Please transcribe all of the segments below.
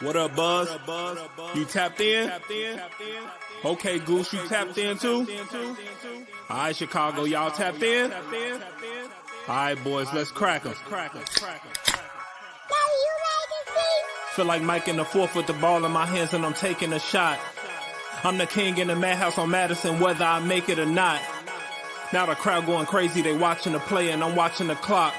What up, Buzz? You tapped in? Okay, Goose, you tapped in too? All right, Chicago, y'all tapped in? All right, boys, let's crack 'em. Feel like Mike in the fourth with the ball in my hands and I'm taking a shot. I'm the king in the madhouse on Madison, whether I make it or not. Now the crowd going crazy, they watching the play and I'm watching the clock.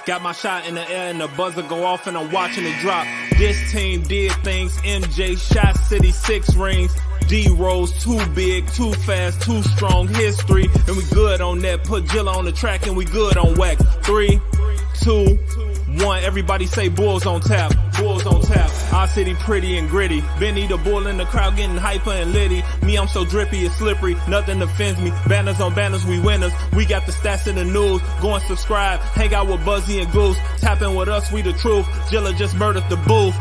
Got my shot in the air and the buzzer go off and I'm watching it drop. This team did things, MJ shot City 6 rings. D-Rose too big, too fast, too strong, history. And we good on that, put Jilla on the track and we good on wax. 3, 2, 1, everybody say Bulls on tap, Bulls on tap. Our city pretty and gritty, Benny the bull in the crowd getting hyper and litty. Me, I'm so drippy, it's slippery, nothing offends me. Banners on banners, we winners. We got the stats in the news, go and subscribe. Hang out with Buzzy and Goose, tapping with us, we the truth. Jilla just murdered the booth.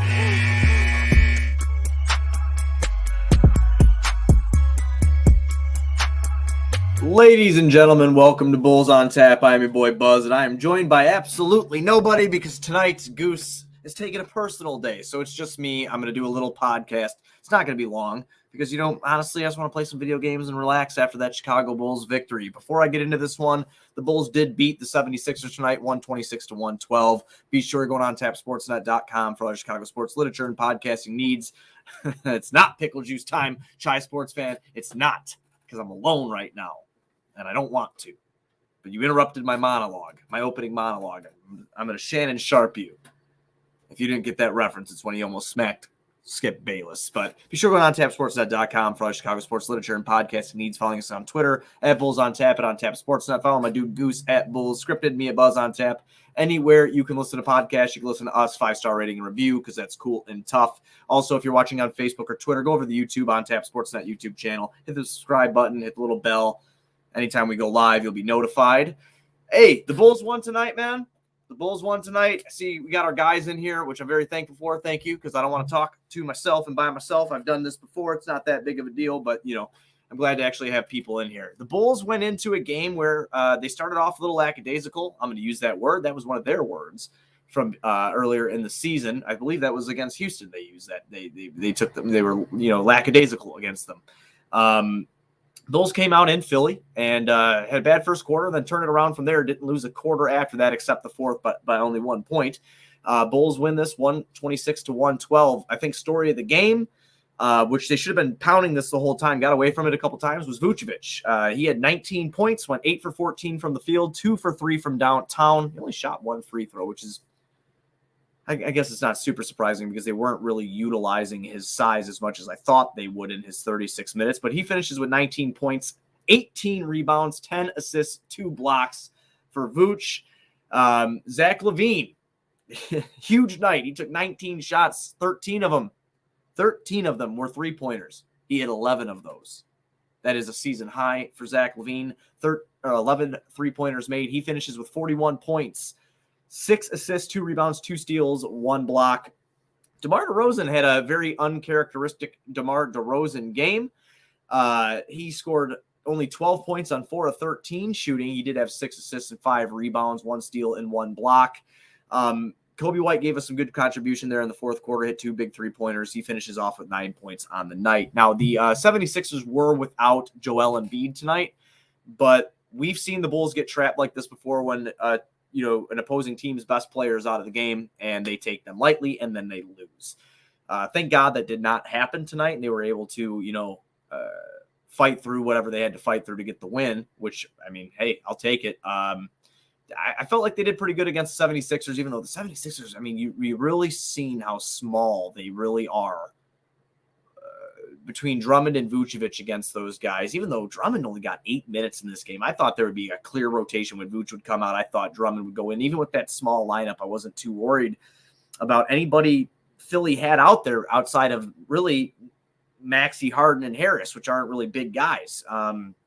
Ladies and gentlemen, welcome to Bulls on Tap. I am your boy Buzz, and I am joined by absolutely nobody because tonight's Goose is taking a personal day. So it's just me. I'm going to do a little podcast. It's not going to be long because, honestly, I just want to play some video games and relax after that Chicago Bulls victory. Before I get into this one, the Bulls did beat the 76ers tonight, 126-112. Be sure you're going on tapsportsnet.com for all your Chicago sports literature and podcasting needs. It's not pickle juice time, Chai sports fan. It's not, because I'm alone right now. And I don't want to. But you interrupted my monologue, my opening monologue. I'm going to Shannon Sharp you. If you didn't get that reference, it's when he almost smacked Skip Bayless. But be sure to go on tapsportsnet.com for all Chicago sports literature and podcasting needs. Following us on Twitter at Bulls on Tap and on Tap Sportsnet. Follow my dude Goose at Bulls Scripted, me at Buzz on Tap. Anywhere you can listen to podcasts, you can listen to us, 5-star rating and review, because that's cool and tough. Also, if you're watching on Facebook or Twitter, go over to the YouTube on Tap Sportsnet YouTube channel. Hit the subscribe button, hit the little bell. Anytime we go live, you'll be notified. Hey, the Bulls won tonight, man. The Bulls won tonight. See, we got our guys in here, which I'm very thankful for. Thank you, because I don't want to talk to myself and by myself. I've done this before. It's not that big of a deal, but, I'm glad to actually have people in here. The Bulls went into a game where they started off a little lackadaisical. I'm going to use that word. That was one of their words from earlier in the season. I believe that was against Houston. They used that. They took them. They were, lackadaisical against them. Bulls came out in Philly and had a bad first quarter, then turned it around from there. Didn't lose a quarter after that, except the fourth, but by only 1 point. Bulls win this 126-112. I think story of the game, which they should have been pounding this the whole time, got away from it a couple times, was Vucevic. He had 19 points, went 8 for 14 from the field, 2 for 3 from downtown. He only shot 1 free throw, which is, I guess it's not super surprising because they weren't really utilizing his size as much as I thought they would in his 36 minutes. But he finishes with 19 points, 18 rebounds, 10 assists, 2 blocks for Vooch. Zach LaVine, huge night. He took 19 shots, 13 of them were three-pointers. He had 11 of those. That is a season high for Zach LaVine. 11 three-pointers made. He finishes with 41 points. 6 assists, 2 rebounds, 2 steals, 1 block. DeMar DeRozan had a very uncharacteristic DeMar DeRozan game. He scored only 12 points on 4 of 13 shooting. He did have 6 assists and 5 rebounds, 1 steal and 1 block. Kobe White gave us some good contribution there in the fourth quarter, hit 2 big three-pointers. He finishes off with 9 points on the night. Now, the 76ers were without Joel Embiid tonight, but we've seen the Bulls get trapped like this before when an opposing team's best players out of the game and they take them lightly and then they lose. Thank God that did not happen tonight. And they were able to, fight through whatever they had to fight through to get the win, which, hey, I'll take it. I felt like they did pretty good against the 76ers, even though the 76ers, you really seen how small they really are between Drummond and Vucevic against those guys. Even though Drummond only got 8 minutes in this game, I thought there would be a clear rotation when Vuce would come out. I thought Drummond would go in. Even with that small lineup, I wasn't too worried about anybody Philly had out there outside of really Maxey, Harden, and Harris, which aren't really big guys. Montrezl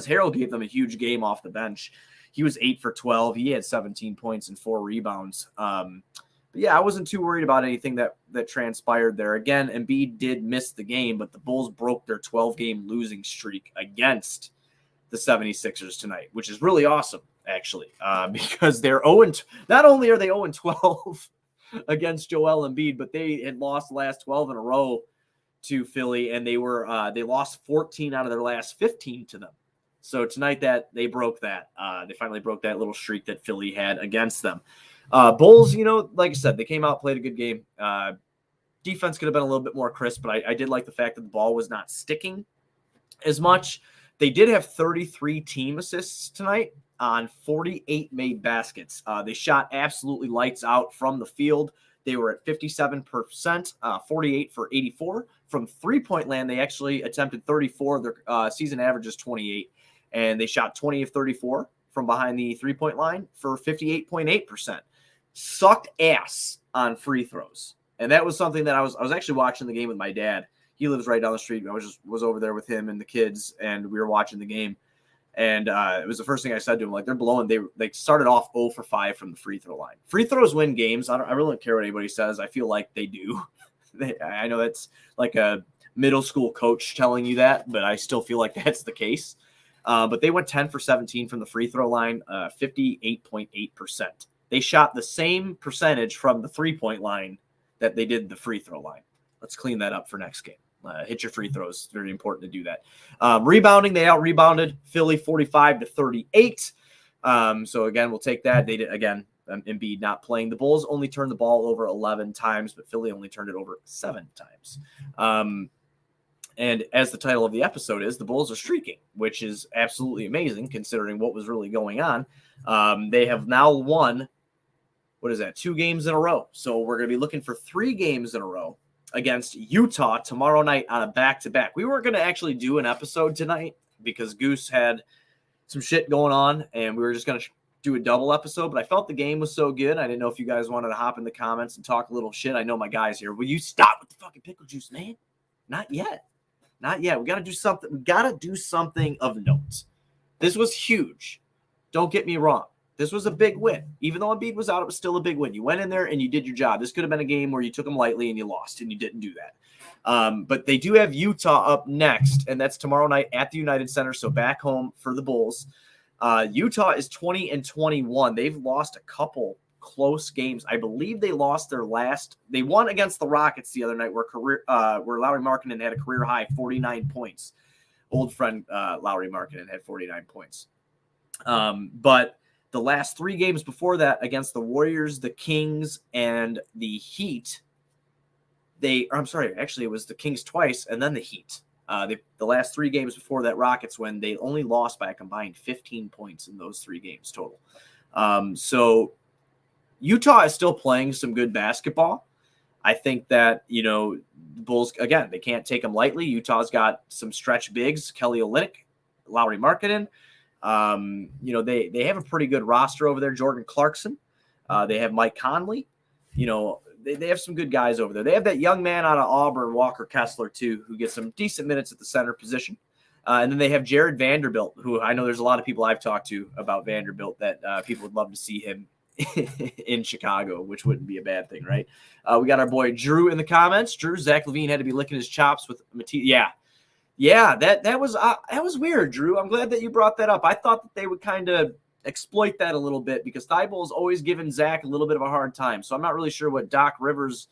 Harrell gave them a huge game off the bench. He was 8 for 12. He had 17 points and 4 rebounds. But yeah, I wasn't too worried about anything that transpired there. Again, Embiid did miss the game, but the Bulls broke their 12-game losing streak against the 76ers tonight, which is really awesome, actually, because they're 0 not only are they 0-12, against Joel Embiid, but they had lost the last 12 in a row to Philly, and they lost 14 out of their last 15 to them. So tonight that they broke that. They finally broke that little streak that Philly had against them. Bulls, like I said, they came out, played a good game. Defense could have been a little bit more crisp, but I did like the fact that the ball was not sticking as much. They did have 33 team assists tonight on 48 made baskets. They shot absolutely lights out from the field. They were at 57%, 48 for 84. From three-point land, they actually attempted 34. Their season average is 28. And they shot 20 of 34 from behind the three-point line for 58.8%. Sucked ass on free throws. And that was something that I was actually watching the game with my dad. He lives right down the street. I was over there with him and the kids, and we were watching the game. And it was the first thing I said to him, like, they're blowing. They started off 0 for 5 from the free throw line. Free throws win games. I really don't care what anybody says. I feel like they do. I know that's like a middle school coach telling you that, but I still feel like that's the case. But they went 10 for 17 from the free throw line, 58.8%. They shot the same percentage from the three-point line that they did the free throw line. Let's clean that up for next game. Hit your free throws. It's very important to do that. Rebounding, they out-rebounded Philly 45-38. So, again, we'll take that. They did, again, Embiid not playing. The Bulls only turned the ball over 11 times, but Philly only turned it over 7 times. And as the title of the episode is, the Bulls are streaking, which is absolutely amazing considering what was really going on. They have now won, 2 games in a row. So we're going to be looking for 3 games in a row against Utah tomorrow night on a back-to-back. We weren't going to actually do an episode tonight because Goose had some shit going on, and we were just going to do a double episode, but I felt the game was so good. I didn't know if you guys wanted to hop in the comments and talk a little shit. I know my guys here. Will you stop with the fucking pickle juice, man? Not yet. Not yet. We got to do something. We got to do something of note. This was huge. Don't get me wrong. This was a big win. Even though Embiid was out, it was still a big win. You went in there and you did your job. This could have been a game where you took them lightly and you lost, and you didn't do that. But they do have Utah up next, and that's tomorrow night at the United Center, so back home for the Bulls. Utah is 20-21. They've lost a couple close games. I believe they lost their last. They won against the Rockets the other night where Lauri Markkanen had a career-high 49 points. Old friend Lauri Markkanen had 49 points. But the last 3 games before that against the Warriors, the Kings, and the Heat, it was the Kings twice and then the Heat. The last 3 games before that Rockets win, they only lost by a combined 15 points in those 3 games total. So Utah is still playing some good basketball. I think that, the Bulls, again, they can't take them lightly. Utah's got some stretch bigs, Kelly Olynyk, Lauri Markkanen. They have a pretty good roster over there. Jordan Clarkson. They have Mike Conley. They have some good guys over there. They have that young man out of Auburn, Walker Kessler, too, who gets some decent minutes at the center position. And then they have Jared Vanderbilt, who I know there's a lot of people I've talked to about Vanderbilt that people would love to see him in Chicago, which wouldn't be a bad thing, right? We got our boy Drew in the comments. Drew, Zach LaVine had to be licking his chops with Matisse. Yeah, that was weird, Drew. I'm glad that you brought that up. I thought that they would kind of exploit that a little bit because Thibault's always given Zach a little bit of a hard time. So I'm not really sure what Doc Rivers'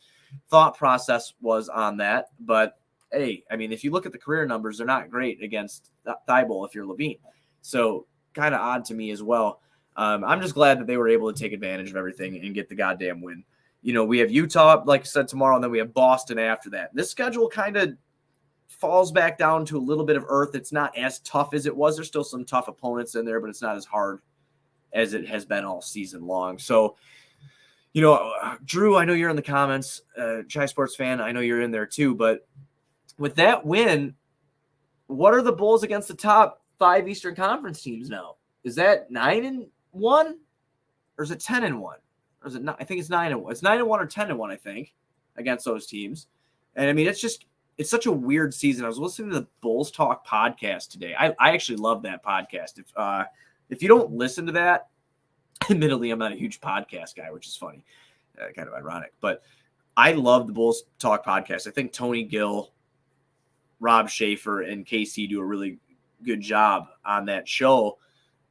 thought process was on that. But, hey, I mean, if you look at the career numbers, they're not great against Thibault if you're LaVine. So kind of odd to me as well. I'm just glad that they were able to take advantage of everything and get the goddamn win. We have Utah, like I said, tomorrow, and then we have Boston after that. This schedule kind of falls back down to a little bit of earth. It's not as tough as it was. There's still some tough opponents in there, but it's not as hard as it has been all season long. So, Drew, I know you're in the comments, Chai Sports fan. I know you're in there too, but with that win, what are the Bulls against the top 5 Eastern Conference teams now? Is that 9-1 or is it 10-1? Or is it not? I think it's 9-1. It's 9-1 or 10-1, I think, against those teams. And I mean, it's such a weird season. I was listening to the Bulls Talk podcast today. I actually love that podcast. If you don't listen to that, admittedly, I'm not a huge podcast guy, which is funny, kind of ironic. But I love the Bulls Talk podcast. I think Tony Gill, Rob Schaefer, and KC do a really good job on that show.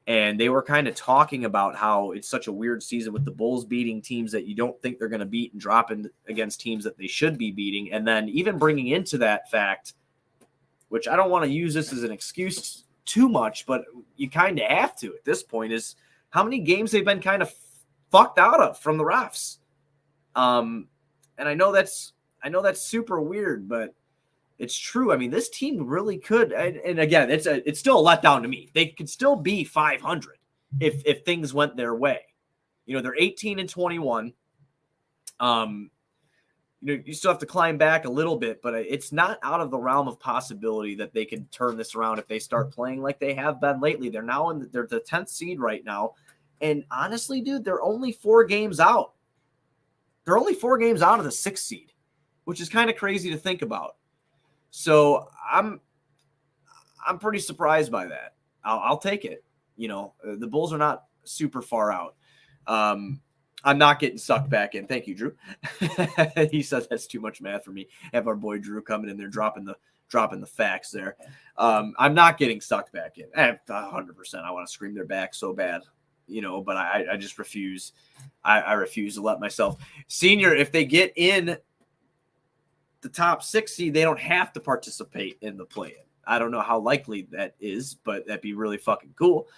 And they were kind of talking about how it's such a weird season with the Bulls beating teams that you don't think they're going to beat and dropping against teams that they should be beating. And then even bringing into that fact, which I don't want to use this as an excuse too much, but you kind of have to at this point, is how many games they've been kind of fucked out of from the refs. And I know that's super weird, but it's true. I mean, this team really could, and again, it's still a letdown to me. They could still be 500 if things went their way. You know, they're 18-21. You still have to climb back a little bit, but it's not out of the realm of possibility that they can turn this around if they start playing like they have been lately. They're now they're the 10th seed right now, and honestly, dude, they're only 4 games out. They're only 4 games out of the 6th seed, which is kind of crazy to think about. So I'm pretty surprised by that. I'll take it. You know, the Bulls are not super far out. I'm not getting sucked back in. Thank you, Drew. He says that's too much math for me. Have our boy Drew coming in there dropping the facts there. I'm not getting sucked back in. 100%. I want to scream their back so bad, you know, but I just refuse. I refuse to let myself. Senior, if they get in the top 6 seed, they don't have to participate in the play-in. I don't know how likely that is, but that'd be really fucking cool.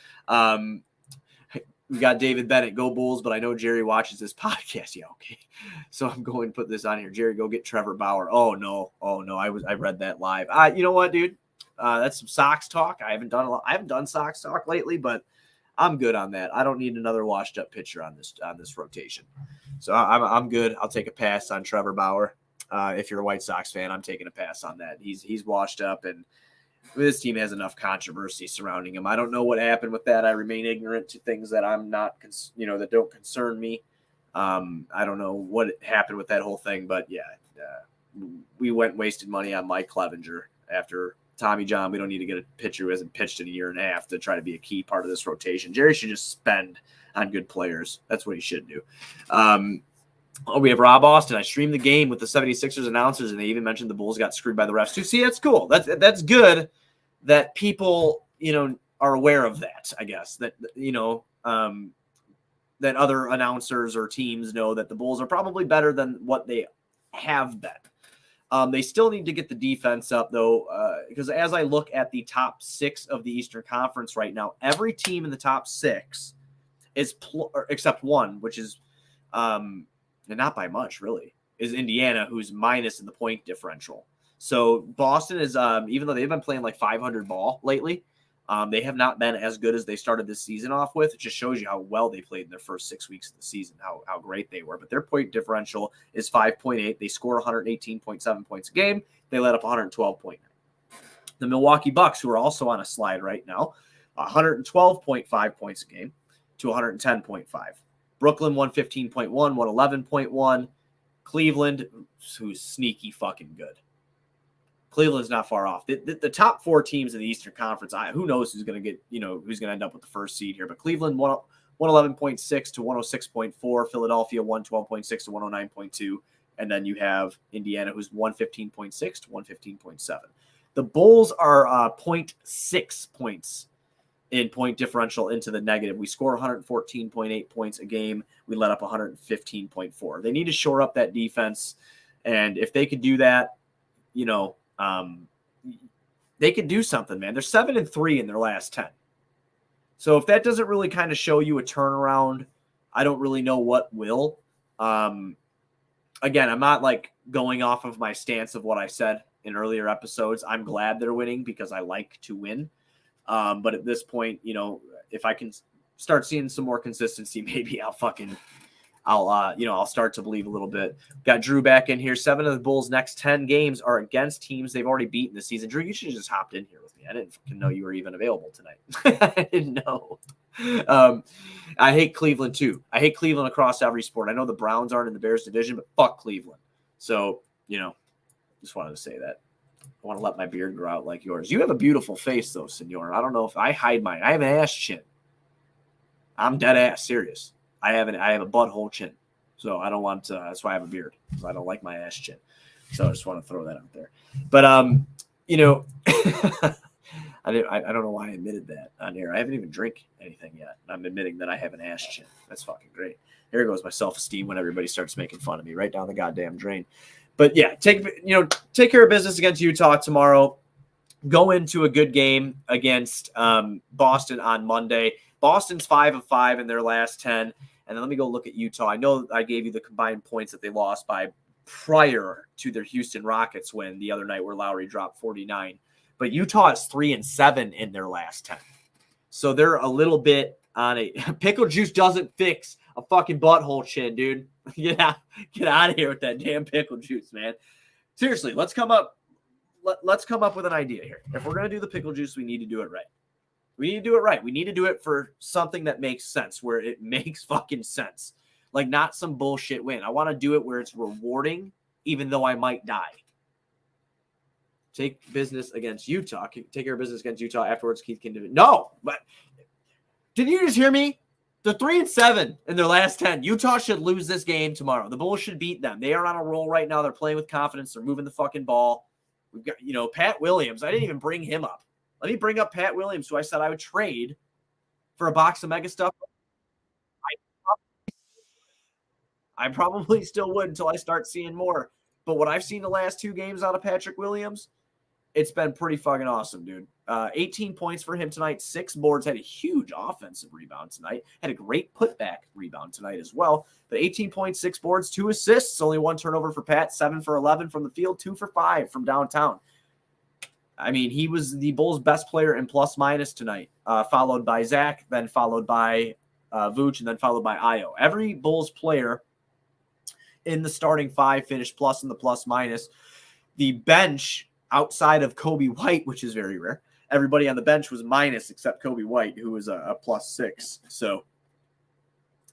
We got David Bennett, go Bulls, but I know Jerry watches this podcast. Yeah, okay. So I'm going to put this on here. Jerry, go get Trevor Bauer. Oh no. I read that live. You know what, dude? That's some Sox talk. I haven't done Sox talk lately, but I'm good on that. I don't need another washed up pitcher on this rotation. So I'm good. I'll take a pass on Trevor Bauer. If you're a White Sox fan, I'm taking a pass on that. He's washed up, and this team has enough controversy surrounding him. I don't know what happened with that. I remain ignorant to things that I'm not, that don't concern me. I don't know what happened with that whole thing, but yeah, we wasted money on Mike Clevenger after Tommy John. We don't need to get a pitcher who hasn't pitched in a year and a half to try to be a key part of this rotation. Jerry should just spend on good players. That's what he should do. We have Rob Austin. I streamed the game with the 76ers announcers, and they even mentioned the Bulls got screwed by the refs too. See, that's cool. That's good that people, are aware of that, I guess. That, that other announcers or teams know that the Bulls are probably better than what they have been. They still need to get the defense up, though, because as I look at the top 6 of the Eastern Conference right now, every team in the top 6 is except one, which is and not by much, really, is Indiana, who's minus in the point differential. So Boston is, even though they've been playing like 500 ball lately, they have not been as good as they started this season off with. It just shows you how well they played in their first 6 weeks of the season, how great they were. But their point differential is 5.8. They score 118.7 points a game. They let up 112.9. The Milwaukee Bucks, who are also on a slide right now, 112.5 points a game to 110.5. Brooklyn, 115.1, 111.1. Cleveland, who's sneaky fucking good. Cleveland's not far off. The top 4 teams in the Eastern Conference, who knows who's going to get, who's going to end up with the first seed here. But Cleveland, 111.6 to 106.4. Philadelphia, 112.6 to 109.2. And then you have Indiana, who's 115.6 to 115.7. The Bulls are 0.6 points in point differential into the negative. We score 114.8 points a game. We let up 115.4. They need to shore up that defense. And if they could do that, they could do something, man. They're 7-3 in their last 10. So if that doesn't really kind of show you a turnaround, I don't really know what will. Again, I'm not like going off of my stance of what I said in earlier episodes. I'm glad they're winning because I like to win. But at this point, if I can start seeing some more consistency, maybe I'll start to believe a little bit. Got Drew back in here. 7 of the Bulls' next 10 games are against teams they've already beaten this season. Drew, you should have just hopped in here with me. I didn't fucking know you were even available tonight. I didn't know. I hate Cleveland too. I hate Cleveland across every sport. I know the Browns aren't in the Bears division, but fuck Cleveland. So, just wanted to say that. I want to let my beard grow out like yours. You have a beautiful face, though, senor. I don't know if I hide mine. I have an ass chin. I'm dead ass serious. I have a butthole chin, so I don't want to. That's why I have a beard. So I don't like my ass chin. So I just want to throw that out there. But I don't know why I admitted that on here. I haven't even drank anything yet. I'm admitting that I have an ass chin. That's fucking great. There goes my self-esteem when everybody starts making fun of me right down the goddamn drain. But yeah, take care of business against Utah tomorrow. Go into a good game against Boston on Monday. Boston's 5 of 5 in their last 10. And then let me go look at Utah. I know I gave you the combined points that they lost by prior to their Houston Rockets win the other night where Lowry dropped 49. But Utah is 3 and 7 in their last 10. So they're a little bit on a pickle juice doesn't fix a fucking butthole chin, dude. Get out of here with that damn pickle juice, man. Seriously, let's come up with an idea here. If we're going to do the pickle juice, we need to do it right. We need to do it right. We need to do it for something that makes sense, where it makes fucking sense. Like not some bullshit win. I want to do it where it's rewarding, even though I might die. Take business against Utah. Take care of business against Utah. Afterwards, Keith can do it. No, but did you just hear me? They're 3 and 7 in their last 10. Utah should lose this game tomorrow. The Bulls should beat them. They are on a roll right now. They're playing with confidence. They're moving the fucking ball. We've got, Pat Williams. I didn't even bring him up. Let me bring up Pat Williams, who I said I would trade for a box of mega stuff. I probably still would until I start seeing more. But what I've seen the last 2 games out of Patrick Williams, it's been pretty fucking awesome, dude. 18 points for him tonight, 6 boards, had a huge offensive rebound tonight, had a great putback rebound tonight as well. But 18 points, 6 boards, 2 assists, only 1 turnover for Pat, 7 for 11 from the field, 2 for 5 from downtown. I mean, he was the Bulls' best player in plus minus tonight, followed by Zach, then followed by Vooch, and then followed by Ayo. Every Bulls player in the starting 5 finished plus in the plus minus. The bench outside of Kobe White, which is very rare, everybody on the bench was minus except Kobe White, who was a +6. So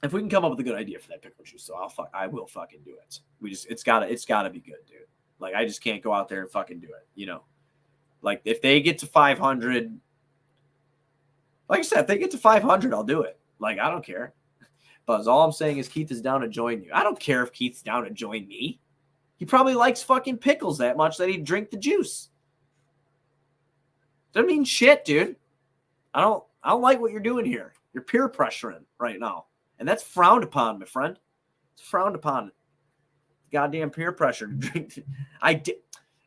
if we can come up with a good idea for that pickle juice, I will fucking do it. It's gotta be good, dude. Like I just can't go out there and fucking do it, Like if they get to 500, like I said, if they get to 500, I'll do it. Like I don't care. Buzz, all I'm saying is Keith is down to join you. I don't care if Keith's down to join me. He probably likes fucking pickles that much that he'd drink the juice. Doesn't mean shit, dude. I don't like what you're doing here. You're peer pressuring right now. And that's frowned upon, my friend. It's frowned upon. Goddamn peer pressure to drink.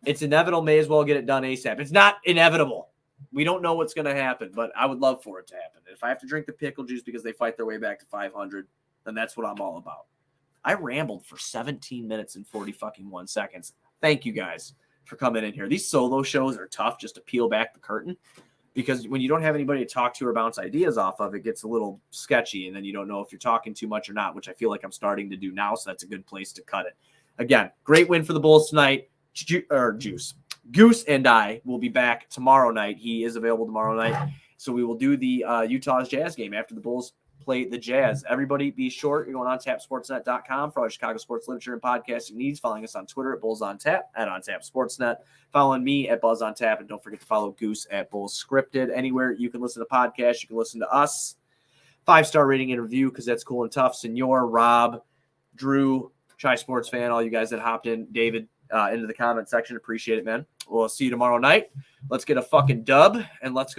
It's inevitable. May as well get it done ASAP. It's not inevitable. We don't know what's going to happen, but I would love for it to happen. If I have to drink the pickle juice because they fight their way back to 500, then that's what I'm all about. I rambled for 17 minutes and 41 seconds. Thank you guys for coming in here. These solo shows are tough just to peel back the curtain because when you don't have anybody to talk to or bounce ideas off of, it gets a little sketchy and then you don't know if you're talking too much or not, which I feel like I'm starting to do now. So that's a good place to cut it. Again, great win for the Bulls tonight. Goose and I will be back tomorrow night. He is available tomorrow night. So we will do the Utah's Jazz game after the Bulls play the Jazz. Everybody be sure you're going on tapsportsnet.com for all Chicago sports literature and podcasting needs. Following us on Twitter at Bulls on Tap, at On Tap Sportsnet. Following me at Buzz on Tap. And don't forget to follow Goose at Bulls Scripted. Anywhere you can listen to podcasts, you can listen to us. 5-star rating and review because that's cool and tough. Senor, Rob, Drew, Chi Sports fan, all you guys that hopped in, David, into the comment section. Appreciate it, man. We'll see you tomorrow night. Let's get a fucking dub and let's go.